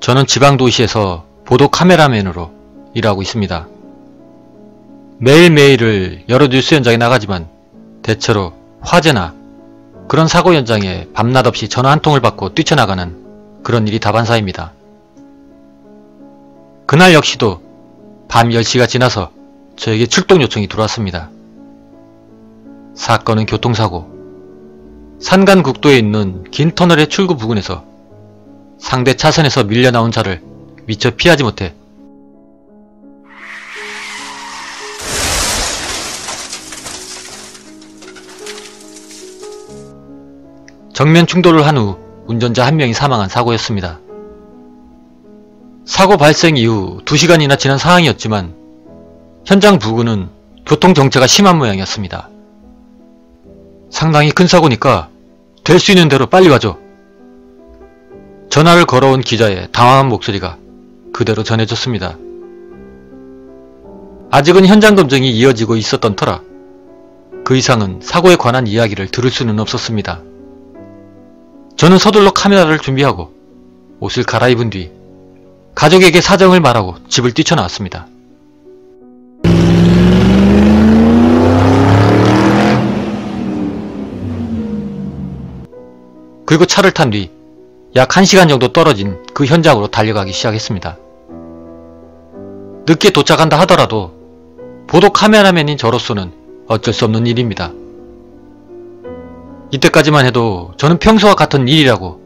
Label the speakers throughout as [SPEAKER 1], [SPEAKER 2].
[SPEAKER 1] 저는 지방도시에서 보도 카메라맨으로 일하고 있습니다. 매일매일을 여러 뉴스 현장에 나가지만 대체로 화재나 그런 사고 현장에 밤낮 없이 전화 한 통을 받고 뛰쳐나가는 그런 일이 다반사입니다. 그날 역시도 밤 10시가 지나서 저에게 출동 요청이 들어왔습니다. 사건은 교통사고. 산간국도에 있는 긴 터널의 출구 부근에서 상대 차선에서 밀려나온 차를 미처 피하지 못해 정면 충돌을 한 후 운전자 한 명이 사망한 사고였습니다. 사고 발생 이후 2시간이나 지난 상황이었지만 현장 부근은 교통정체가 심한 모양이었습니다. 상당히 큰 사고니까 될 수 있는 대로 빨리 와줘. 전화를 걸어온 기자의 당황한 목소리가 그대로 전해졌습니다. 아직은 현장 검증이 이어지고 있었던 터라 그 이상은 사고에 관한 이야기를 들을 수는 없었습니다. 저는 서둘러 카메라를 준비하고 옷을 갈아입은 뒤 가족에게 사정을 말하고 집을 뛰쳐나왔습니다. 그리고 차를 탄 뒤 약 1시간 정도 떨어진 그 현장으로 달려가기 시작했습니다. 늦게 도착한다 하더라도 보도 카메라맨인 저로서는 어쩔 수 없는 일입니다. 이때까지만 해도 저는 평소와 같은 일이라고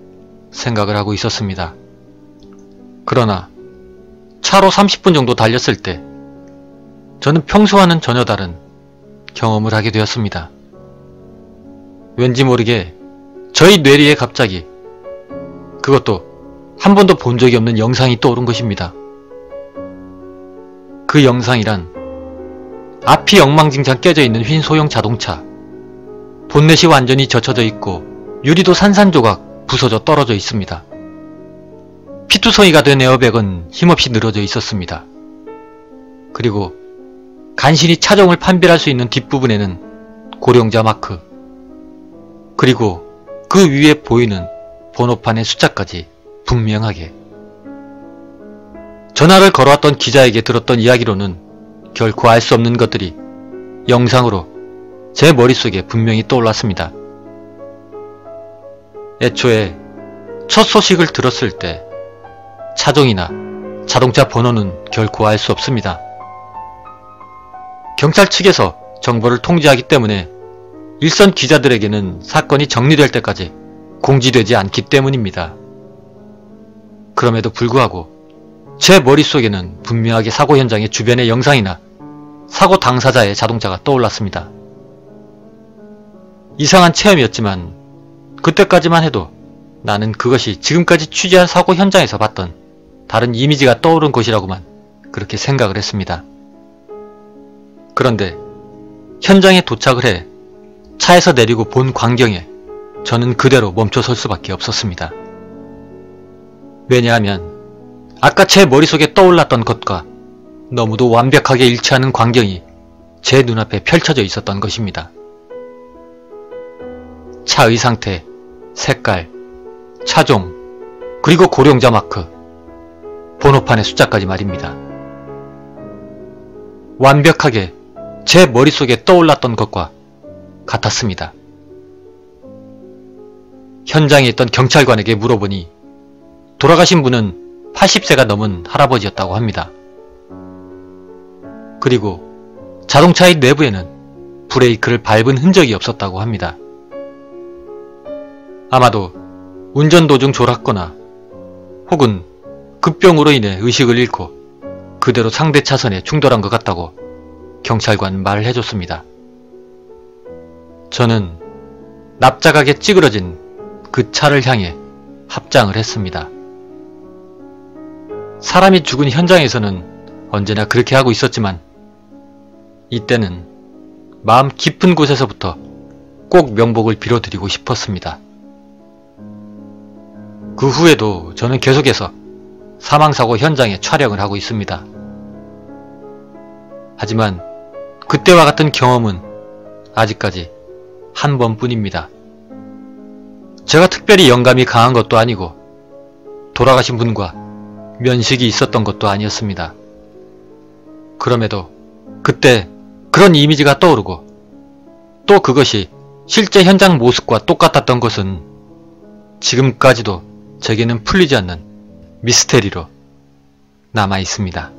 [SPEAKER 1] 생각을 하고 있었습니다. 그러나 차로 30분 정도 달렸을 때 저는 평소와는 전혀 다른 경험을 하게 되었습니다. 왠지 모르게 저희 뇌리에 갑자기 그것도 한 번도 본 적이 없는 영상이 떠오른 것입니다. 그 영상이란 앞이 엉망진창 깨져 있는 흰 소형 자동차, 본넷이 완전히 젖혀져 있고 유리도 산산조각 부서져 떨어져 있습니다. 피투성이가 된 에어백은 힘없이 늘어져 있었습니다. 그리고 간신히 차종을 판별할 수 있는 뒷부분에는 고령자 마크, 그리고 그 위에 보이는 번호판의 숫자까지 분명하게. 전화를 걸어왔던 기자에게 들었던 이야기로는 결코 알 수 없는 것들이 영상으로 제 머릿속에 분명히 떠올랐습니다. 애초에 첫 소식을 들었을 때 차종이나 자동차 번호는 결코 알 수 없습니다. 경찰 측에서 정보를 통지하기 때문에 일선 기자들에게는 사건이 정리될 때까지 공지되지 않기 때문입니다. 그럼에도 불구하고 제 머릿속에는 분명하게 사고 현장의 주변의 영상이나 사고 당사자의 자동차가 떠올랐습니다. 이상한 체험이었지만 그때까지만 해도 나는 그것이 지금까지 취재한 사고 현장에서 봤던 다른 이미지가 떠오른 것이라고만 그렇게 생각을 했습니다. 그런데 현장에 도착을 해 차에서 내리고 본 광경에 저는 그대로 멈춰설 수밖에 없었습니다. 왜냐하면 아까 제 머릿속에 떠올랐던 것과 너무도 완벽하게 일치하는 광경이 제 눈앞에 펼쳐져 있었던 것입니다. 차의 상태, 색깔, 차종, 그리고 고령자 마크, 번호판의 숫자까지 말입니다. 완벽하게 제 머릿속에 떠올랐던 것과 같았습니다. 현장에 있던 경찰관에게 물어보니 돌아가신 분은 80세가 넘은 할아버지였다고 합니다. 그리고 자동차의 내부에는 브레이크를 밟은 흔적이 없었다고 합니다. 아마도 운전 도중 졸았거나 혹은 급병으로 인해 의식을 잃고 그대로 상대 차선에 충돌한 것 같다고 경찰관은 말을 해줬습니다. 저는 납작하게 찌그러진 그 차를 향해 합장을 했습니다. 사람이 죽은 현장에서는 언제나 그렇게 하고 있었지만 이때는 마음 깊은 곳에서부터 꼭 명복을 빌어드리고 싶었습니다. 그 후에도 저는 계속해서 사망사고 현장에 촬영을 하고 있습니다. 하지만 그때와 같은 경험은 아직까지 한 번뿐입니다. 제가 특별히 영감이 강한 것도 아니고 돌아가신 분과 면식이 있었던 것도 아니었습니다. 그럼에도 그때 그런 이미지가 떠오르고 또 그것이 실제 현장 모습과 똑같았던 것은 지금까지도 제게는 풀리지 않는 미스테리로 남아 있습니다.